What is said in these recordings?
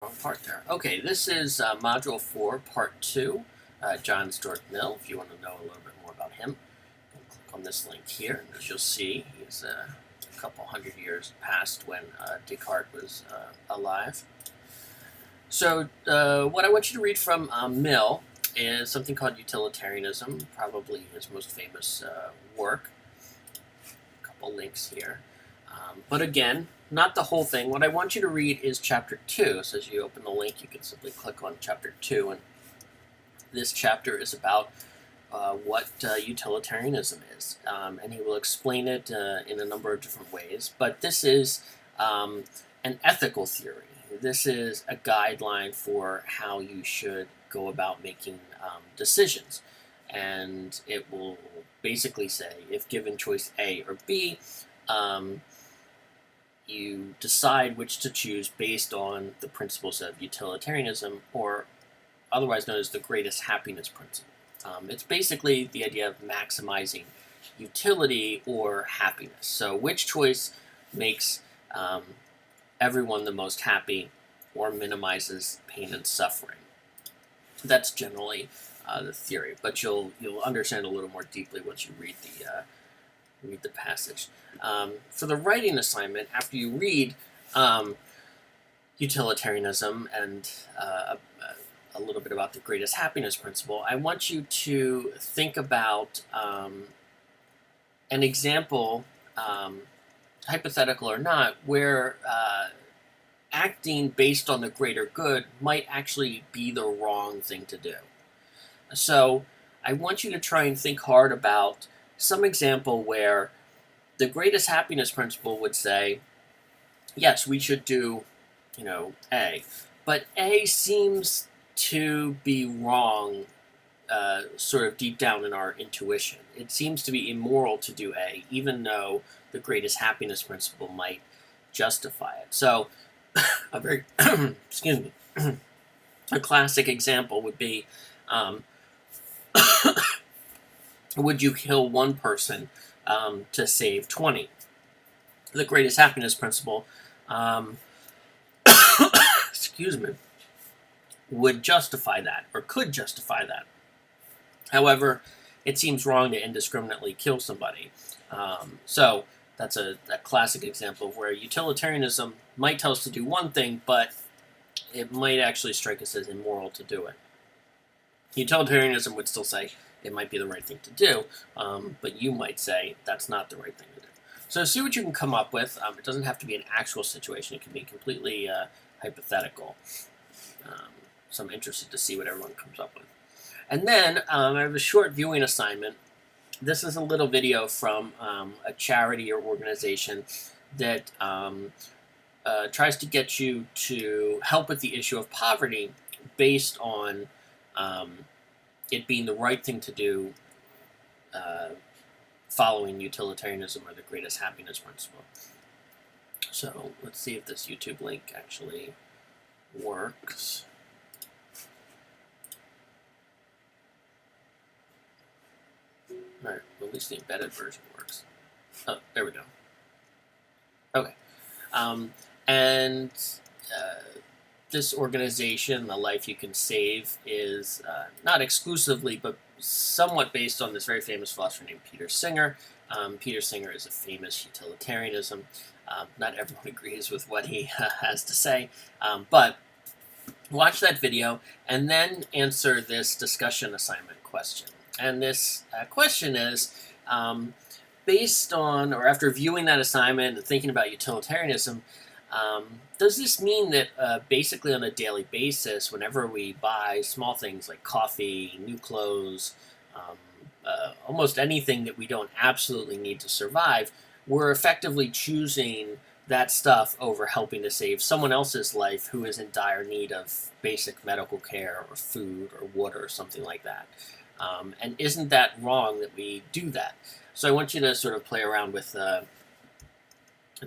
Wrong part there. Okay, this is Module 4, Part 2, John Stuart Mill. If you want to know a little bit more about him, you can click on this link here. And as you'll see, he's a couple hundred years past when Descartes was alive. So what I want you to read from Mill is something called Utilitarianism, probably his most famous work. A couple links here. But again, not the whole thing. What I want you to read is Chapter 2. So as you open the link, you can simply click on Chapter 2. And this chapter is about what utilitarianism is. And he will explain it in a number of different ways. But this is an ethical theory. This is a guideline for how you should go about making decisions. And it will basically say, if given choice A or B, you decide which to choose based on the principles of utilitarianism, or otherwise known as the greatest happiness principle. It's basically the idea of maximizing utility or happiness. So which choice makes everyone the most happy or minimizes pain and suffering? That's generally the theory, but you'll understand a little more deeply once you read the passage. For the writing assignment, after you read utilitarianism and a little bit about the greatest happiness principle, I want you to think about an example, hypothetical or not, where acting based on the greater good might actually be the wrong thing to do. So I want you to try and think hard about some example where the greatest happiness principle would say, yes, we should do, A. But A seems to be wrong, sort of deep down in our intuition. It seems to be immoral to do A, even though the greatest happiness principle might justify it. So, a very, excuse me, a classic example would be, would you kill one person to save 20? The greatest happiness principle, excuse me, would justify that, or could justify that. However, it seems wrong to indiscriminately kill somebody. So that's a classic example of where utilitarianism might tell us to do one thing, but it might actually strike us as immoral to do it. Utilitarianism would still say it might be the right thing to do, but you might say that's not the right thing to do. So see what you can come up with. It doesn't have to be an actual situation. It can be completely hypothetical. So I'm interested to see what everyone comes up with. And then I have a short viewing assignment. This is a little video from a charity or organization that tries to get you to help with the issue of poverty based on it being the right thing to do following utilitarianism or the greatest happiness principle. So let's see if this YouTube link actually works. All right, well, at least the embedded version works. Oh, there we go. Okay. And this organization, The Life You Can Save, is not exclusively, but somewhat based on this very famous philosopher named Peter Singer. Peter Singer is a famous utilitarianism. Not everyone agrees with what he has to say, but watch that video and then answer this discussion assignment question. And this question is, based on, or after viewing that assignment and thinking about utilitarianism, does this mean that basically on a daily basis, whenever we buy small things like coffee, new clothes, almost anything that we don't absolutely need to survive, we're effectively choosing that stuff over helping to save someone else's life who is in dire need of basic medical care or food or water or something like that? And isn't that wrong that we do that? So I want you to sort of play around with that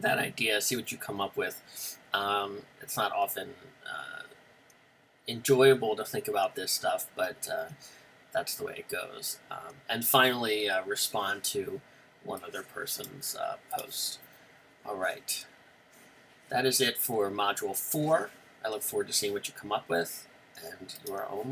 idea, see what you come up with. It's not often enjoyable to think about this stuff, but that's the way it goes. And finally, respond to one other person's post. All right. That is it for Module 4. I look forward to seeing what you come up with, and you are almost